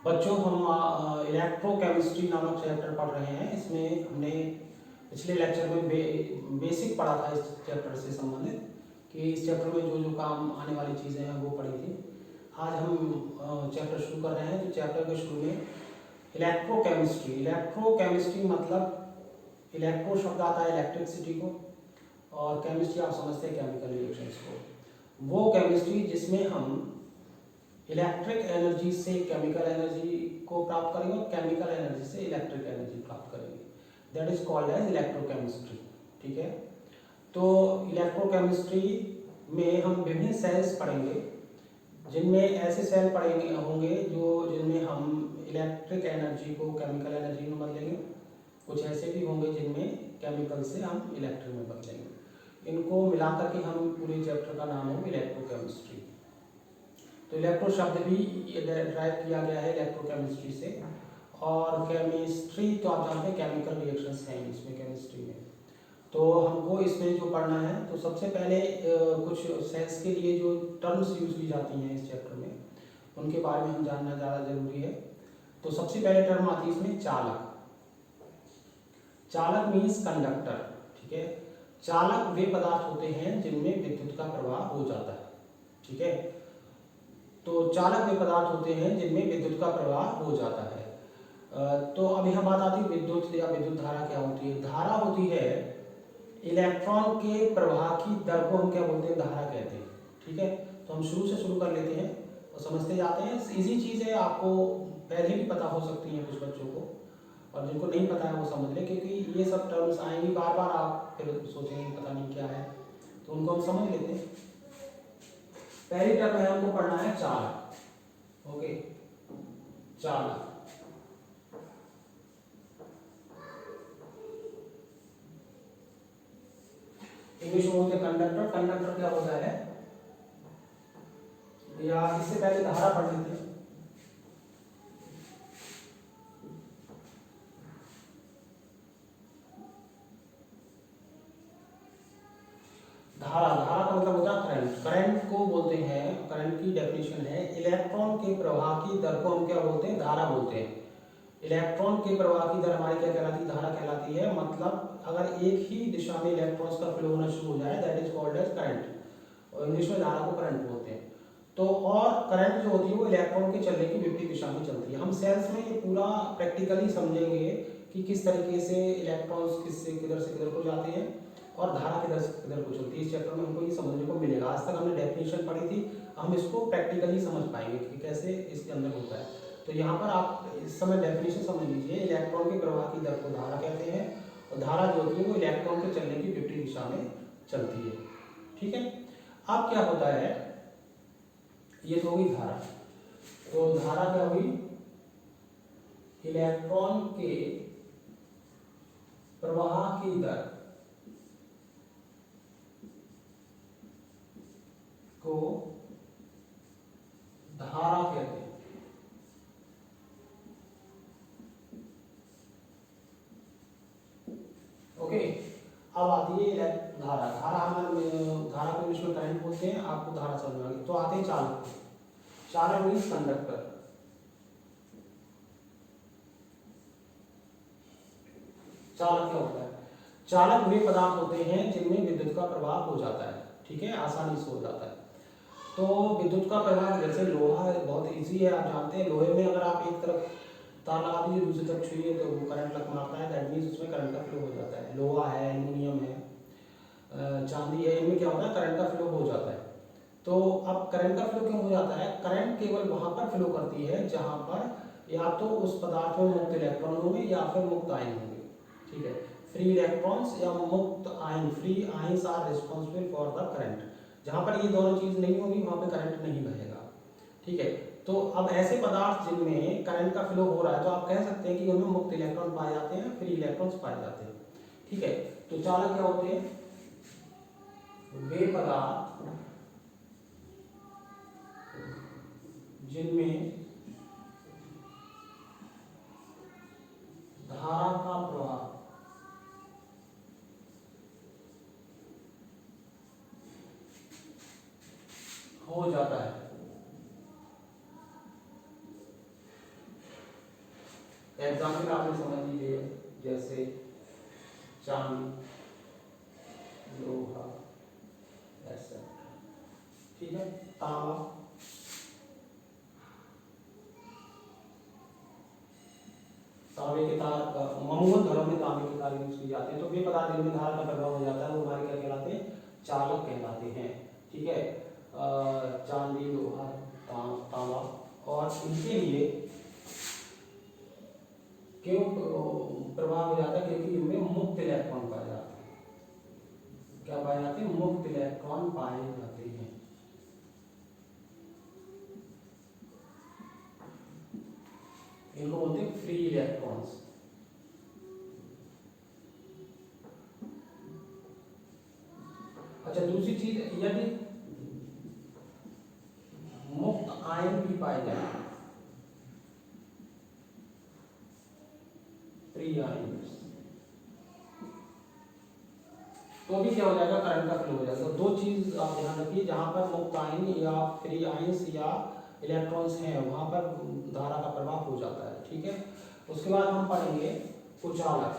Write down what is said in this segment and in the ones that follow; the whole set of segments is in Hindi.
बच्चों, हम इलेक्ट्रोकेमिस्ट्री नामक चैप्टर पढ़ रहे हैं। इसमें हमने पिछले लेक्चर में बेसिक पढ़ा था इस चैप्टर से संबंधित, कि इस चैप्टर में जो जो काम आने वाली चीज़ें हैं वो पढ़ी थी। आज हम चैप्टर शुरू कर रहे हैं। तो चैप्टर के शुरू में इलेक्ट्रोकेमिस्ट्री मतलब इलेक्ट्रो शब्द आता है इलेक्ट्रिसिटी को, और केमिस्ट्री आप समझते हैं केमिकल रिएक्शंस को। वो केमिस्ट्री जिसमें हम इलेक्ट्रिक एनर्जी से केमिकल एनर्जी को प्राप्त करेंगे और केमिकल एनर्जी से इलेक्ट्रिक एनर्जी प्राप्त करेंगे, that is called as electrochemistry. ठीक है, तो इलेक्ट्रोकेमिस्ट्री में हम विभिन्न सेल्स पढ़ेंगे, जिनमें ऐसे सेल पढ़ेंगे होंगे जिनमें हम इलेक्ट्रिक एनर्जी को केमिकल एनर्जी में बदलेंगे। कुछ ऐसे भी होंगे जिनमें केमिकल से हम इलेक्ट्रिक में बदलेंगे। इनको मिलाकर के हम पूरे चैप्टर का नाम होगा इलेक्ट्रोकेमिस्ट्री। तो इलेक्ट्रो शब्द भी ड्राइव किया गया है इलेक्ट्रोकेमिस्ट्री से, और केमिस्ट्री तो आप जानते हैं केमिकल रिएक्शंस हैं इसमें केमिस्ट्री में। तो हमको इसमें जो पढ़ना है, तो सबसे पहले कुछ सेल्स के लिए जो टर्म्स यूज की जाती हैं इस चैप्टर में, उनके बारे में हम जानना ज़्यादा जरूरी है। तो सबसे पहले टर्म आती है इसमें चालक। चालक मीन्स कंडक्टर। ठीक है, चालक वे पदार्थ होते हैं जिनमें विद्युत का प्रवाह हो जाता है। ठीक है, तो चालक वे पदार्थ होते हैं जिनमें विद्युत का प्रवाह हो जाता है। तो अब यहाँ बात आती है विद्युत या विद्युत धारा क्या होती है। धारा होती है इलेक्ट्रॉन के प्रवाह की दर को हम क्या बोलते हैं, धारा कहते हैं। ठीक है, तो हम शुरू से शुरू कर लेते हैं और समझते जाते हैं। इजी चीज़ है, आपको पहले भी पता हो सकती है कुछ बच्चों को, और जिनको नहीं पता है वो समझ लें, क्योंकि ये सब टर्म्स आएंगी बार बार, आप फिर सोचेंगे पता नहीं क्या है, तो उनको हम समझ लेते हैं। पहली टर्म है, हमको पढ़ना है चालक। ओके, चालक इंग्लिश में बोलते हैं कंडक्टर। कंडक्टर क्या होता है, या इससे पहले धारा पढ़ लेते हैं। धारा का मतलब होता है करंट। करंट को बोलते हैं, करंट की डेफिनेशन है इलेक्ट्रॉन के प्रवाह की दर को हम क्या बोलते हैं, धारा बोलते हैं। इलेक्ट्रॉन के प्रवाह की दर हमारी क्या कहलाती है, धारा कहलाती है। मतलब अगर एक ही दिशा में इलेक्ट्रॉन्स का फ्लो होना शुरू हो जाए, that is called as current, और इंग्लिश में धारा को करंट बोलते हैं। तो और करंट जो होती है वो इलेक्ट्रॉन के चलने की विपरीत दिशा में चलती है। हम सेल्स में ये पूरा प्रैक्टिकली समझेंगे कि किस तरीके से इलेक्ट्रॉन्स किधर से किधर को जाते हैं और धारा किधर से किधर को चलती है। इस चैप्टर में हमको ये समझने को मिलेगा। आज तक हमने डेफिनेशन पढ़ी थी, हम इसको प्रैक्टिकली समझ पाएंगे कि कैसे इसके अंदर होता है। तो यहाँ पर आप इस समय डेफिनेशन समझ लीजिए, इलेक्ट्रॉन के प्रवाह की दर को धारा कहते हैं, और धारा जो होती है वो इलेक्ट्रॉन के चलने की विपरीत दिशा में चलती है। ठीक है, अब क्या होता है, ये तो होगी धारा। तो धारा क्या हुई, इलेक्ट्रॉन के प्रवाह की दर को धारा कहते हैं। ओके, अब आती है धारा। धारा को इंग्लिश में करंट बोलते हैं, आपको धारा समझ में आ गई। तो आते हैं चालक। चालक मीन्स कंडक्टर। चालक क्या होता है, चालक वे पदार्थ होते हैं जिनमें विद्युत का प्रवाह हो जाता है। ठीक है, आसानी से हो जाता है। तो विद्युत का प्रवाह, जैसे लोहा बहुत इजी है, आप जानते हैं लोहे में अगर आप एक तरफ तार लगा दीजिए दूसरी तरफ छुइए तो वो करंट लग मारता है, दैट मीन्स उसमें करंट का फ्लो हो जाता है। लोहा है, एल्यूमिनियम है, चांदी है, इनमें क्या होता है, करंट का फ्लो हो जाता है। तो अब करंट का फ्लो क्यों हो जाता है, करंट केवल वहां पर फ्लो करती है जहां पर या तो उस पदार्थ में मुक्त इलेक्ट्रॉन होंगे या फिर मुक्त आयन होंगे। ठीक है, फ्री इलेक्ट्रॉन्स या मुक्त ion, free ions are responsible for the current. जहां पर ये दोनों चीज नहीं होगी वहां पे करंट नहीं बहेगा। ठीक है, तो अब ऐसे पदार्थ जिनमें करंट का फ्लो हो रहा है, तो आप कह सकते हैं कि उनमें मुक्त इलेक्ट्रॉन पाए जाते हैं, फ्री इलेक्ट्रॉन्स पाए जाते हैं। ठीक है, तो चालक क्या होते हैं, वे पदार्थ जिनमें धारा का प्रवाह हो जाता है। एग्जाम्पल आपने समझ लीजिए, जैसे चांदी, लोहा, एक्सेट्रा। ठीक है, तांबा, तांबे के तार, अमूमन घरों में तांबे के तार यूज किए जाते हैं। तो वे पदार्थ जिनमें धारा का प्रभाव हो जाता है वो हमारे क्या कहलाते हैं, चालक कहलाते हैं। ठीक है, चांदी, लोहा, तांबा, और इनके लिए क्यों प्रभाव हो जाता है, क्योंकि इनमें मुक्त इलेक्ट्रॉन पाए जाते हैं। क्या पाए जाते हैं, मुक्त इलेक्ट्रॉन पाए जाते हैं। इनको बोलते हैं फ्री इलेक्ट्रॉन्स। अच्छा, दूसरी चीज, यदि मुक्त आयन भी पाए जाए, फ्री आयन, तो भी क्या हो जाएगा, करंट का फ्लो हो जाएगा। दो चीज आप ध्यान रखिए, जहां पर मुक्त आयन या फ्री आयंस या इलेक्ट्रॉन्स हैं वहां पर धारा का प्रवाह हो जाता है। ठीक है, उसके बाद हम पढ़ेंगे कुचालक।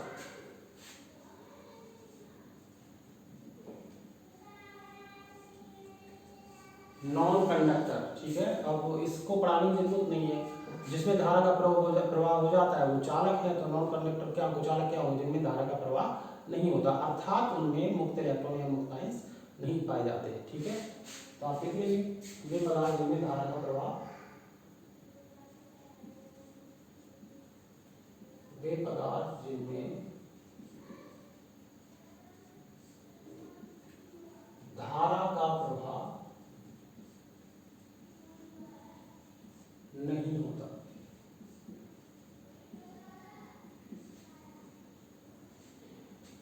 Non conductor. ठीक है, अब इसको पढ़ाने की जरूरत नहीं है। जिसमें धारा का प्रवाह हो जाता है वो चालक है, तो नॉन कंडक्टर क्या, कुचालक क्या हो, जिनमें धारा का प्रवाह नहीं होता, अर्थात उनमें मुक्त इलेक्ट्रॉन या मुक्त आयंस नहीं पाए जाते। ठीक है, तो आप लिख लीजिए, वे पदार्थ जिनमें धारा का प्रवाह, वे पदार्थ जिनमें धारा का प्रवाह नहीं होता।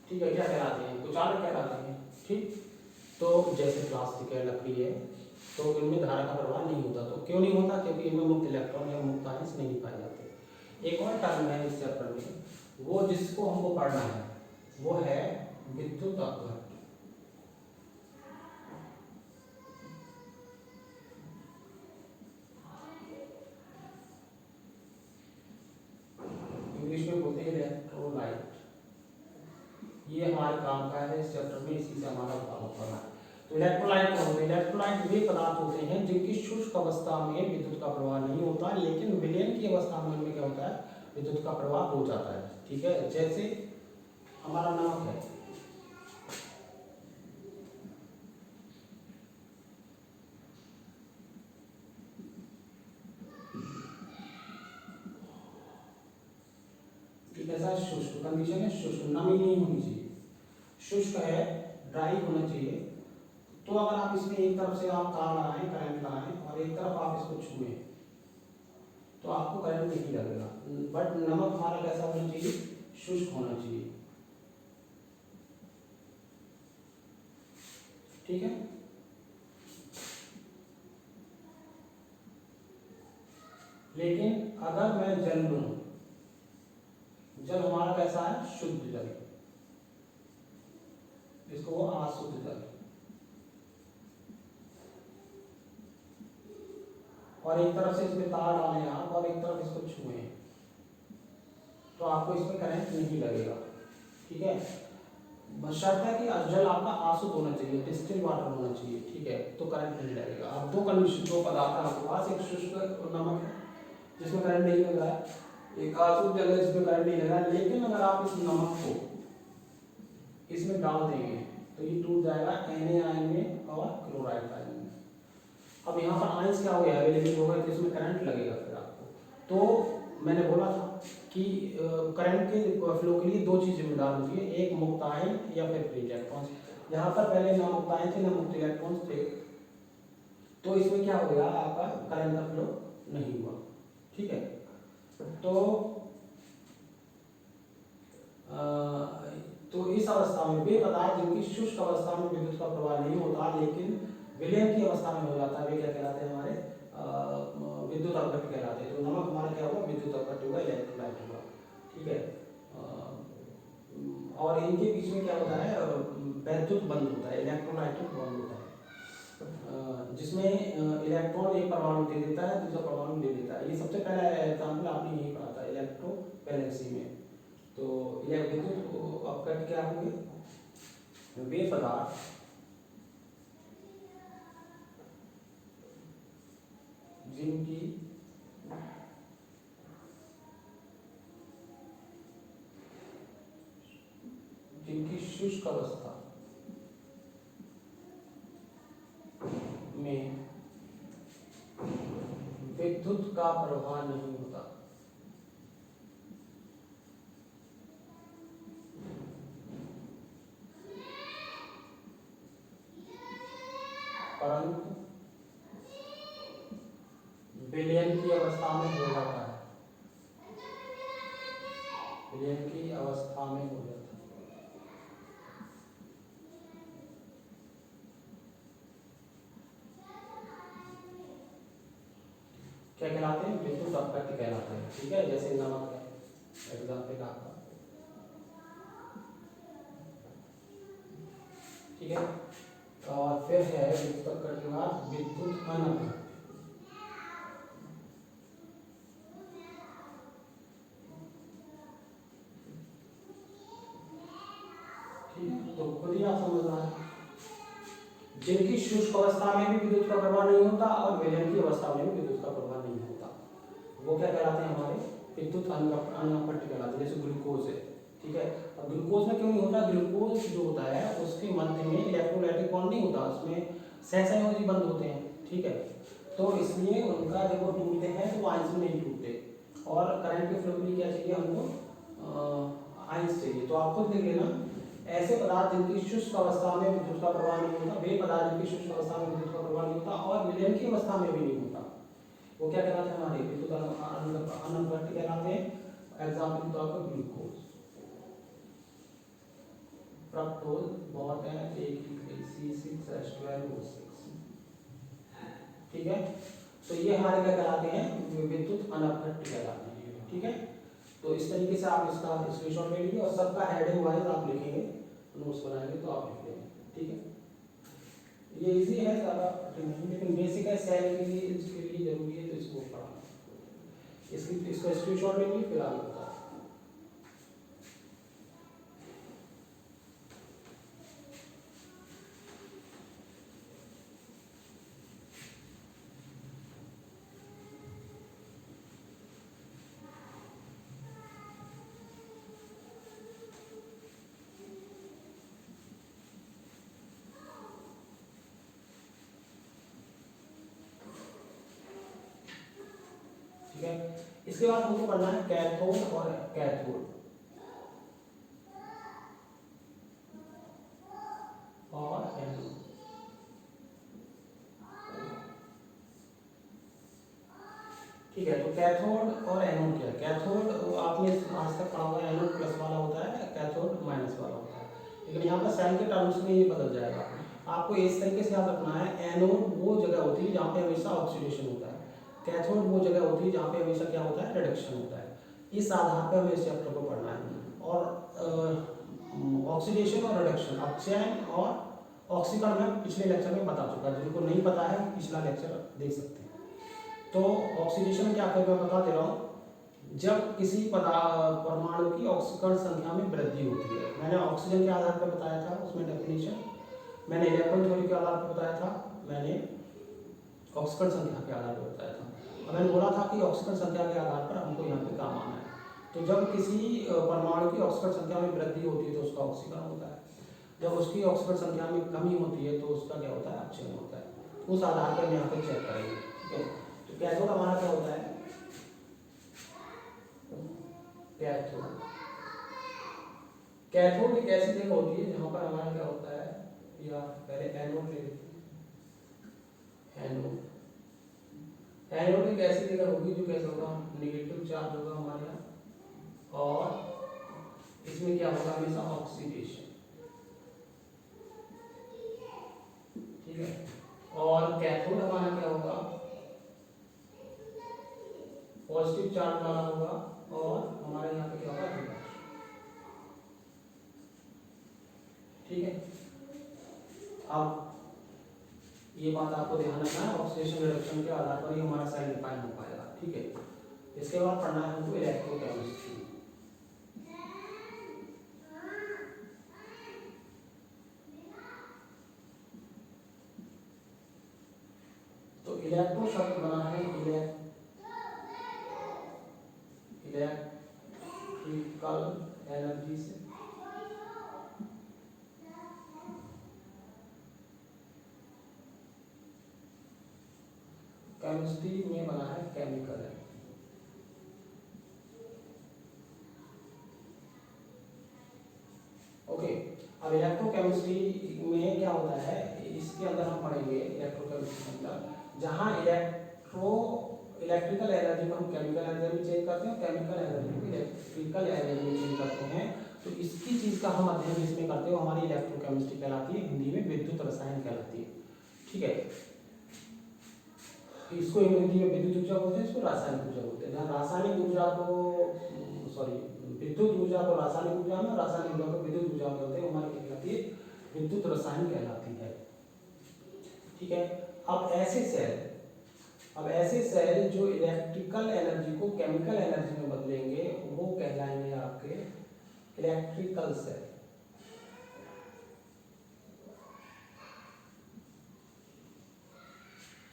ठीक है, क्या कहलाते हैं, कुचालक कहलाते हैं। ठीक, तो जैसे प्लास्टिक है, लकड़ी है, तो इनमें धारा का प्रवाह नहीं होता। तो क्यों नहीं होता, क्योंकि इनमें मुक्त इलेक्ट्रॉन या मुक्त आयंस नहीं पाए जाते। एक और टर्म है इस चैप्टर में, वो जिसको हमको पढ़ना है, वो है विद्युत अपघट्ट। इंग्लिश में बोलते हैं इलेक्ट्रोलाइट। ये हमारे काम का है इस चैप्टर में, इसी से हमारा मुताबिक करना है। तो इलेक्ट्रोलाइट क्या होते हैं, इलेक्ट्रोलाइट वे पदार्थ होते हैं जिनकी शुष्क अवस्था में विद्युत का प्रवाह नहीं होता, लेकिन विलयन की अवस्था में उनमें क्या होता है, विद्युत का प्रवाह हो जाता है। ठीक है, जैसे हमारा नमक है, कैसा शुष्क कंडीशन है, शुष्क, नमी नहीं होनी चाहिए, शुष्क है, ड्राई होना चाहिए। तो अगर आप इसमें एक तरफ से आप तार लगाएं, करंट लगाएं, और एक तरफ आप इसको छुएं, तो आपको करंट नहीं लगेगा। बट नमक हमारा कैसा होना चाहिए, शुष्क होना चाहिए। ठीक है, लेकिन अगर मैं जल लूं, जल हमारा कैसा है, शुद्ध जल, इसको वो अशुद्ध जल, और एक तरफ से इसमें तार डालें आप और एक तरफ इसको छुएं, तो आपको इसमें करंट नहीं लगेगा। ठीक है, शर्त है कि जल आपका अशुद्ध होना चाहिए, डिस्टिल वाटर होना चाहिए। ठीक है, तो करंट नहीं लगेगा। अब दो कंडीशन, दो पदार्थ है आपके पास, एक शुष्क नमक है जिसमें करंट नहीं लग रहा है, एक अशुद्ध जल है जिसमें करंट नहीं लग रहा है। लेकिन अगर आप इस नमक को इसमें डाल देंगे तो ये टूट जाएगा Na आयन में और क्लोराइड आयन में। अब यहाँ पर आयंस क्या हो गया, अवेलेबल हो गए, तो इसमें करंट लगेगा फिर आपको। तो मैंने बोला था कि करंट के फ्लो के लिए दो चीज़ जिम्मेदार होती है, एक मुक्त आयन या फिर फ्री इलेक्ट्रॉन्स। यहाँ पर पहले ना मुक्त आयन थे ना मुक्त इलेक्ट्रॉन्स थे, तो इसमें क्या हो गया, आपका करंट का फ्लो नहीं हुआ। ठीक है, तो इस अवस्था में वे पदार्थ जिनकी शुष्क अवस्था में विद्युत का प्रवाह नहीं होता, लेकिन विलयन की अवस्था में हो जाता है, वे क्या कहलाते हैं, हमारे विद्युत अपघट्ट कहलाते हैं। तो नमक हमारा क्या होगा, विद्युत अपघट्ट होगा, इलेक्ट्रोलाइट होगा। ठीक है, और इनके बीच में क्या होता है, वैद्युत बंध होता है, इलेक्ट्रोलाइटिक बंध होता है, जिसमें इलेक्ट्रॉन एक परमाणु दे देता है, दूसरा परमाणु ले लेता है। ये सबसे पहला एग्जाम्पल आपने यही पढ़ा था, इलेक्ट्रो वैलेंसी में। तो यह विद्युत अपघट्ट क्या होंगे, वे पदार्थ जिनकी शुष्क अवस्था में विद्युत का प्रवाह नहीं होता, परंतु विलयन की अवस्था में हो जाता है, विलयन की अवस्था में हो जाता है। क्या कहलाते हैं, विद्युत अपघट्ट कहलाते हैं। ठीक है, जैसे नमक है एग्जाम्पल आपका। ठीक है, और फिर है विद्युत अपघट्ट के बाद विद्युत अनपघट्ट। तो खुद ही आप समझना है, जिनकी शुष्क अवस्था में भी विद्युत का प्रवाह नहीं होता और विलयन की अवस्था में भी विद्युत का प्रवाह नहीं होता, वो क्या कहलाते हैं, हमारे विद्युत अनपघट्ट कहलाते हैं। जैसे ग्लूकोज है, ठीक है, अब ग्लूकोज में क्यों नहीं होता, ग्लूकोज जो होता है उसके मध्य में इलेक्ट्रोलाइटिक बॉन्ड नहीं होता, उसमें सहसंयोजी बंध होते हैं। ठीक है, तो इसलिए उनका जब वो टूटते हैं तो वो आयंस में नहीं टूटते, और करंट के फ्लो के लिए क्या चाहिए हमको, आयंस चाहिए। तो आपको देख लेना, ऐसे पदार्थ जिनकी शुष्क अवस्था में विद्युत का प्रवाह नहीं होता, वे पदार्थ जिनकी शुष्क अवस्था में विद्युत का प्रवाह नहीं होता और विलयन की अवस्था में भी नहीं होता, वो क्या कहलाते हैं, हमारे विद्युत अनपघट्ट कहलाते हैं। एग्जाम्पल के तौर पर ग्लूकोज, फ्रक्टोज बहुत है, C6H12O6। ठीक है, तो ये हमारे क्या कहलाते हैं, विद्युत अनपघट्ट कहलाते हैं। ठीक है, तो इस तरीके से आप इसका स्क्रीनशॉट ले लीजिए और सबका हेडिंग वाइज आप लिखेंगे, नोट्स बनाएंगे तो आप लिख लेंगे। ठीक है, ये इजी है, ज़्यादा लेकिन बेसिक है, सेल के लिए इसके लिए जरूरी है, तो इसको पढ़ना। इसको स्क्रीनशॉट ले लीजिए, फिर आगे बता। ठीक है, इसके बाद हमको पढ़ना है कैथोड और कैथोड और एनोड। ठीक है, तो कैथोड और एनोड क्या है, कैथोड आपने आज तक पढ़ा हुआ है, एनोड प्लस वाला होता है, कैथोड माइनस वाला होता है, लेकिन यहाँ पर सेल के टर्म्स में ये बदल जाएगा। आपको इस तरीके से याद रखना है, एनोड वो जगह होती है जहाँ पे हमेशा ऑक्सीडेशन होता है, कैथोड वो जगह होती है जहाँ पे हमेशा क्या होता है, रिडक्शन होता है। इस आधार पर हमें इस चैप्टर को पढ़ना है। और ऑक्सीडेशन और रिडक्शन, अपचयन और ऑक्सीकरण में पिछले लेक्चर में बता चुका है, जिनको नहीं पता है पिछला लेक्चर देख सकते हैं। तो ऑक्सीडेशन क्या मैं बता दे रहा हूँ, जब किसी परमाणु की ऑक्सीकरण संख्या में वृद्धि होती है। मैंने ऑक्सीजन के आधार पर बताया था, उसमें डेफिनेशन मैंने इलेक्ट्रॉन थ्योरी के आधार पर बताया था, मैंने ऑक्सीकरण संख्या के आधार पर बताया था, और मैंने बोला था कि ऑक्सीकरण संख्या के आधार पर हमको यहाँ पे काम आना है। तो जब किसी परमाणु की ऑक्सीकरण संख्या में वृद्धि होती है तो उसका ऑक्सीकरण होता है, जब उसकी ऑक्सीकरण संख्या में कमी होती है तो उसका क्या होता है, अपचयन होता है। उस आधार पर हम यहाँ पे चेक करेंगे। ठीक है, तो कैथोड हमारा क्या होता है, कैथोड, कैथोड एक ऐसी जगह होती है जहाँ पर हमारा क्या होता है, या पहले एनोड ले लेते हैं। एनोड एक ऐसी जगह होगी जो कैसा होगा, नेगेटिव चार्ज होगा हमारे यहाँ, और इसमें क्या होगा, हमेशा ऑक्सीडेशन। ठीक है, और कैथोड हमारा क्या होगा, पॉजिटिव चार्ज वाला होगा, और हमारे यहाँ पे क्या होगा, रिडक्शन। ठीक है, अब ये बात आपको ध्यान रखना है, ऑक्सीडेशन रिडक्शन के आधार पर ही हमारा सेल डिफाइन हो पाएगा। ठीक है, इसके बाद पढ़ना है हमको इलेक्ट्रोकेमिस्ट्री। इलेक्ट्रो शब्द बना है इलेक्ट्रिकल एनर्जी से। केमिस्ट्री में बना है केमिकल एनर्जी। ओके, अब इलेक्ट्रोकेमिस्ट्री में क्या होता है, इसके अंदर हम पढ़ेंगे इलेक्ट्रोकेमिस्ट्री मतलब जहाँ इलेक्ट्रिकल एनर्जी को हम केमिकल एनर्जी में चेंज करते हैं, केमिकल एनर्जी को इलेक्ट्रिकल एनर्जी में चेंज करते हैं। तो इसकी चीज़ का हम अध्ययन इसमें करते हो, हमारी इलेक्ट्रोकेमिस्ट्री कहलाती है, हिंदी में विद्युत रसायन कहलाती है। ठीक है, इसको हिंदी में विद्युत ऊर्जा बोलते हैं, इसको रासायनिक ऊर्जा बोलते हैं। जहाँ रासायनिक ऊर्जा को विद्युत ऊर्जा को रासायनिक ऊर्जा में, रासायनिक ऊर्जा को विद्युत ऊर्जा बोलते हैं, हमारी कहलाती है विद्युत रसायन कहलाती है। ठीक है, अब ऐसे सेल जो इलेक्ट्रिकल एनर्जी को केमिकल एनर्जी में बदलेंगे वो कहलाएंगे आपके इलेक्ट्रिकल सेल।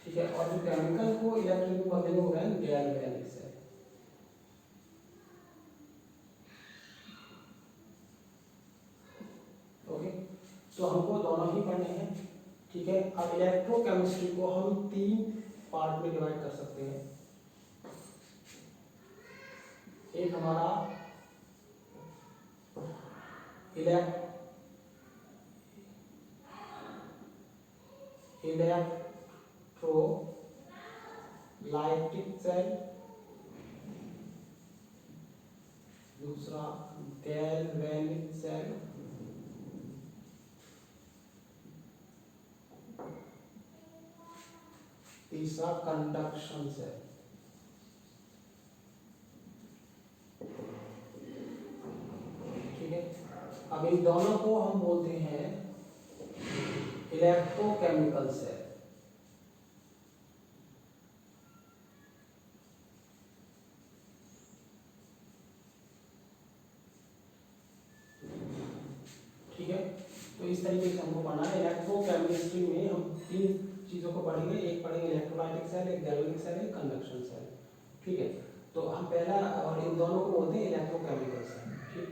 ठीक है, और जो केमिकल को इलेक्ट्रिक में बदलेंगे वो है गैल्वेनिक सेल। ओके, तो हमको दोनों ही पढ़ने हैं। ठीक है, अब इलेक्ट्रोकेमिस्ट्री को हम 3 पार्ट में डिवाइड कर सकते हैं। एक हमारा इलेक्ट्रोलाइटिक सेल, दूसरा गैल्वेनिक सेल, तीसरा कंडक्शन सेल। ठीक है, अब इन दोनों को हम बोलते हैं इलेक्ट्रोकेमिकल सेल। ठीक है, तो इस तरीके से हमको पढ़ना है। इलेक्ट्रोकेमिस्ट्री में हम 3 चीज़ों को पढ़ेंगे, एक पढ़ेंगे इलेक्ट्रोलाइटिक सेल, एक गैल्वेनिक सेल, एक कंडक्शन सेल। ठीक है, तो हम पहला और इन दोनों को बोलते हैं इलेक्ट्रोकेमिकल सेल। ठीक,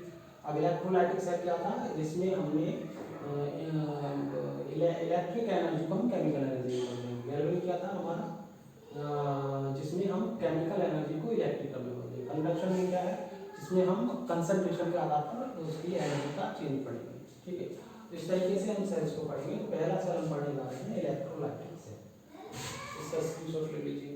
अब इलेक्ट्रोलाइटिक सेल क्या था, जिसमें हमने इलेक्ट्रिक एनर्जी को हम केमिकल एनर्जी में बदलेंगे। गैल्वेनिक क्या था हमारा, जिसमें हम केमिकल एनर्जी को इलेक्ट्रिकल में बदलेंगे। कंडक्शन में क्या है, जिसमें हम कंसंट्रेशन के आधार पर उसकी एनर्जी का चेंज पढ़ेंगे। ठीक है, तो इस तरीके से हम सेल्स को पढ़ेंगे। पहला सेल हम पढ़ने जा रहे हैं इलेक्ट्रोलाइटिक सेल। इसका स्क्रीनशॉट ले लीजिए।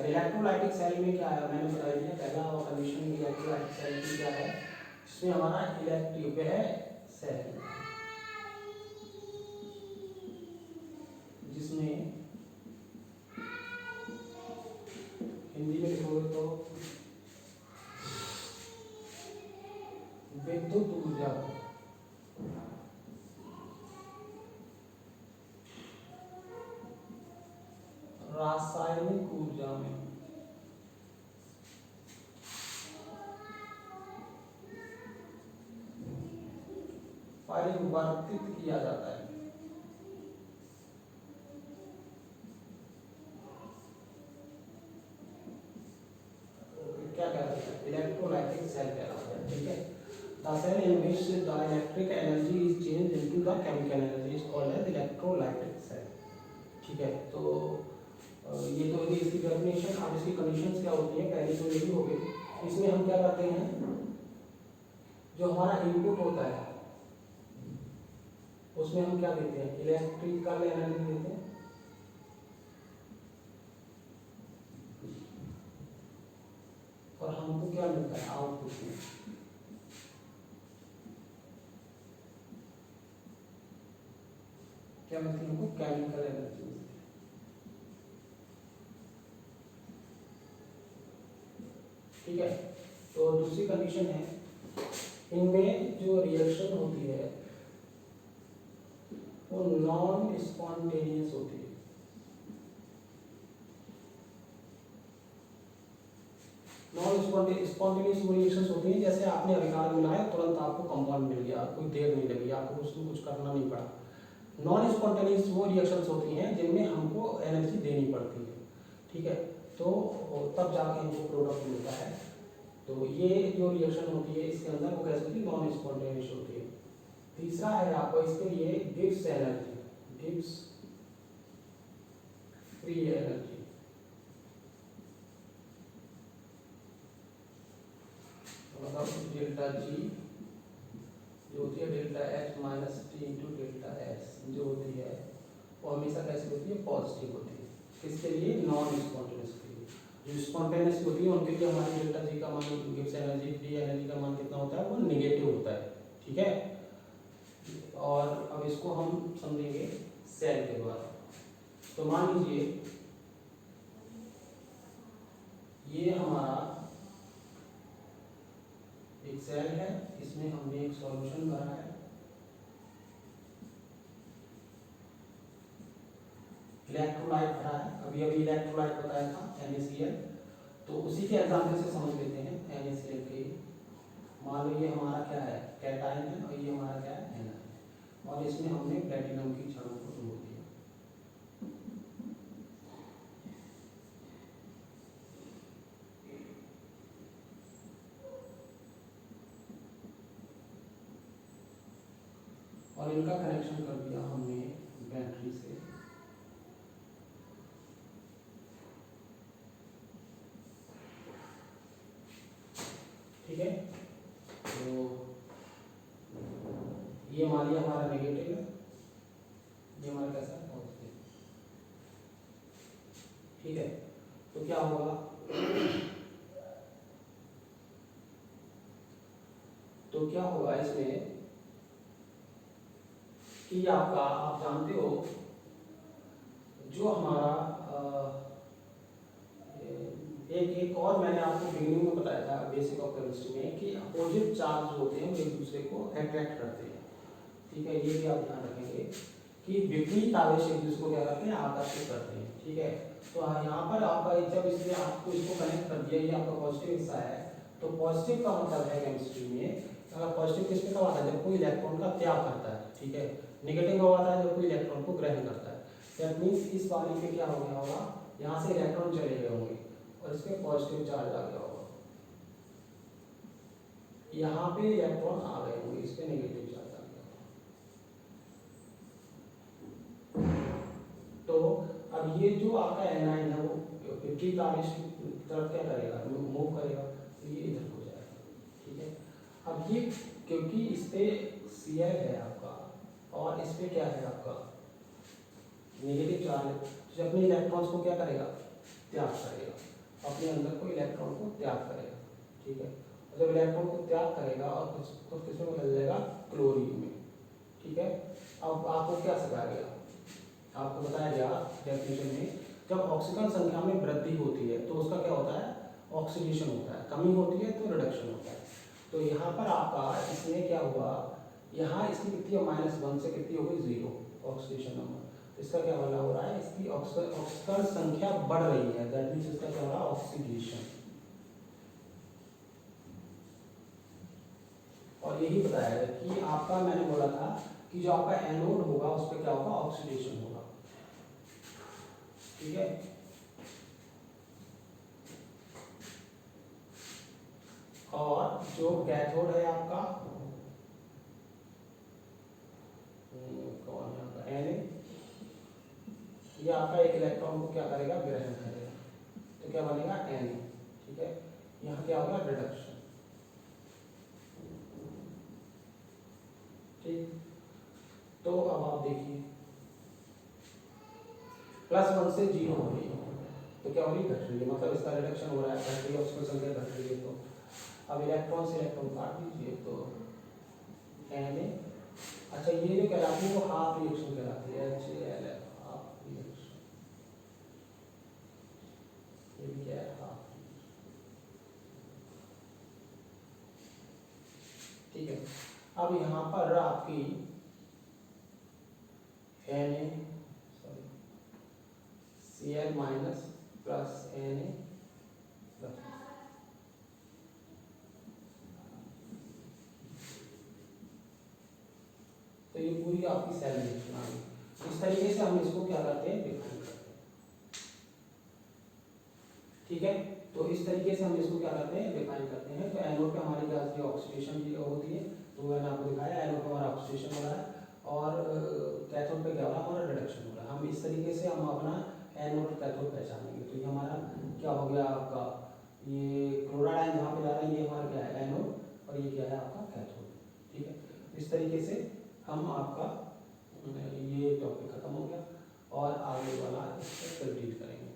इलेक्ट्रोलाइटिक सेल में क्या है, मैंने बता दिया पहला कंडीशन इलेक्ट्रोलाइटिक सेल की क्या है, इसमें हमारा इलेक्ट्रिक है सेल, जिसमें हिंदी में लिखोगे तो विद्युत ऊर्जा रासायनिक ऊर्जा में परिवर्तित किया जाता है। क्या कहलाता है, इलेक्ट्रोलाइटिक सेल कहलाता है। ठीक है, the cell in which the electric energy is changed into the chemical energy is called as electrolytic cell. ठीक है, तो ये तो इसकी डेफिनेशन। अब इसकी कंडीशंस क्या होती है, पहले तो यही हो गई। इसमें हम क्या करते हैं, जो हमारा इनपुट होता है उसमें हम क्या देते हैं, इलेक्ट्रिकल एनर्जी देते हैं, और हमको क्या मिलता है आउटपुट में। क्या मिलती है हमको? केमिकल एनर्जी मिलती है। ठीक है, तो दूसरी कंडीशन है, इनमें जो रिएक्शन होती है वो नॉन स्पॉन्टेनियस होती है। नॉन स्पॉन्टेनियस वो रिएक्शंस होती हैं जैसे आपने अभिकार मिलाया तुरंत आपको कंपाउंड मिल गया, कोई देर नहीं लगी, आपको उसमें कुछ करना नहीं पड़ा। नॉन स्पॉन्टेनियस वो रिएक्शंस होती हैं जिनमें हमको एनर्जी देनी पड़ती है। ठीक है, तो तब जाके हमको प्रोडक्ट मिलता है। तो ये जो रिएक्शन होती है इसके अंदर वो कैसे होती है? नॉन स्पॉन्टेनियस होती है। तीसरा है आपको इसके लिए gives energy, gives free energy. मतलब डेल्टा जी जो होती है delta H minus T into delta S जो होती है वो हमेशा कैसी होती है? पॉजिटिव होती है। किसके लिए? नॉन स्पॉन्टेनियस के लिए। जो स्पॉन्टेनियस होती है उनके लिए हमारी डेल्टा जी का मान, गिव्स एनर्जी, फ्री एनर्जी का मान कितना होता है? वो निगेटिव होता है। ठीक है, और अब इसको हम समझेंगे सेल के द्वारा। तो मान लीजिए ये हमारा एक सेल है, इसमें हमने एक सॉल्यूशन भरा है, इलेक्ट्रोलाइट भरा है, अभी अभी इलेक्ट्रोलाइट बताया था NaCl। तो उसी के एग्जांपल से समझ लेते हैं NaCl के। मान लो ये हमारा क्या है? कैटायन है, और ये हमारा क्या है? एनायन। और इसमें हमने प्लेटिनम की छड़ों को जोड़ दिया। और इनका कनेक्शन कर दिया हमने बैटरी से। ठीक है, तो ये मान लिया हमारा नेगेटिव है, ये हमारा कैसा है? पॉजिटिव। ठीक है, तो क्या होगा? तो क्या होगा इसमें कि आपका, आप जानते हो जो हमारा एक और मैंने आपको बिगिनिंग में बताया था बेसिक ऑफ केमिस्ट्री में कि अपोजिट चार्ज होते हैं वो एक दूसरे को अट्रैक्ट करते हैं। ठीक है, ये भी आप ध्यान रखेंगे कि विपरीत आवेश एक दूसरे को क्या करते हैं? आकर्षित करते हैं। ठीक है, तो यहाँ पर आपका जब इसलिए आपको इसको कनेक्ट कर दिया, ये आपका पॉजिटिव हिस्सा है, तो पॉजिटिव का मतलब है केमिस्ट्री में, अगर पॉजिटिव किस में कब आता है? जब कोई इलेक्ट्रॉन का त्याग करता है। ठीक है, नेगेटिव कब आता है? जब कोई इलेक्ट्रॉन को ग्रहण करता है। दैट मीन्स इस वाले पे क्या हो गया होगा? यहाँ से इलेक्ट्रॉन चले गए होंगे और इस पे पॉजिटिव चार्ज आ गया होगा, यहाँ पे इलेक्ट्रॉन आ गए होंगे, इस पे नेगेटिव चार्ज आ गया होगा। तो अब ये जो आपका एनायन है वो विपरीत आवेश की तरफ क्या करेगा? मूव करेगा, तो ये इधर हो जाएगा। ठीक है, अब ये क्योंकि इस पे Cl है आपका और इस पे क्या है आपका? नेगेटिव चार्ज है, तो अपने इलेक्ट्रॉन्स को क्या करेगा? त्याग करेगा, अपने अंदर को इलेक्ट्रॉन को त्याग करेगा। ठीक है, जब इलेक्ट्रॉन को त्याग करेगा और कुछ किसमें बदल जाएगा? क्लोरीन में। ठीक है, अब आपको क्या सिखाया गया? आपको बताया गया डेफिनेशन में, जब ऑक्सीजन संख्या में वृद्धि होती है तो उसका क्या होता है? ऑक्सीडेशन होता है। कमी होती है तो रिडक्शन होता है। तो यहाँ पर आपका इसमें क्या हुआ? यहाँ इसकी कितनी है? -1 से कितनी हो गई? 0 ऑक्सीडेशन नंबर। इसका क्या वाला हो रहा है? इसकी ऑक्सीजन संख्या बढ़ रही है, दैट मीन्स इसका क्या हो रहा है? ऑक्सीडेशन। और यही बताया है कि आपका, मैंने बोला था कि जो आपका एनोड होगा उस पर क्या होगा? ऑक्सीडेशन होगा। ठीक है, और जो कैथोड है आपका कौन है आपका? Na, ये आपका एक इलेक्ट्रॉन को क्या करेगा? ग्रहण करेगा, तो क्या बनेगा? Na। ठीक है, यहाँ क्या होगा? रिडक्शन। ठीक, तो अब आप देखिए +1 से 0 हो रही है, तो क्या हो रही है? घट रही है, मतलब इसका रिडक्शन हो रहा है, घट रही है, ऑक्सीजन संख्या घट रही है। तो अब इलेक्ट्रॉन से इलेक्ट्रॉन काट दीजिए, तो Na अच्छा, ये जो कहलाती है वो हाफ रिएक्शन कहलाती है, HALF हाफ रिएक्शन। ये भी क्या है, हाफ। ठीक है, अब यहाँ पर आपकी Na sorry Cl minus plus Na plus, तो ये पूरी आपकी सेल रिएक्शन आ गई। इस तरीके से हम इसको क्या करते हैं, डिफाइन करते हैं। ठीक है, तो इस तरीके से हम इसको क्या करते हैं, डिफाइन करते हैं। तो एनोड पे हमारी गैस की ऑक्सीडेशन होती है, तो मैंने आपको दिखाया एनोड पे हमारा ऑक्सीडेशन हो रहा है और कैथोड पे क्या हो रहा है, हमारा रिडक्शन हो रहा है। हम इस तरीके से हम अपना एनोड कैथोड पहचानेंगे। तो ये हमारा क्या हो गया आपका, ये क्लोराइड आयन जहाँ पे जा रहा है ये हमारा क्या है, एनोड, और ये क्या है आपका कैथोड। ठीक है, इस तरीके से हम आपका ये टॉपिक खत्म हो गया और आगे वाला इस पर कंप्लीट करेंगे।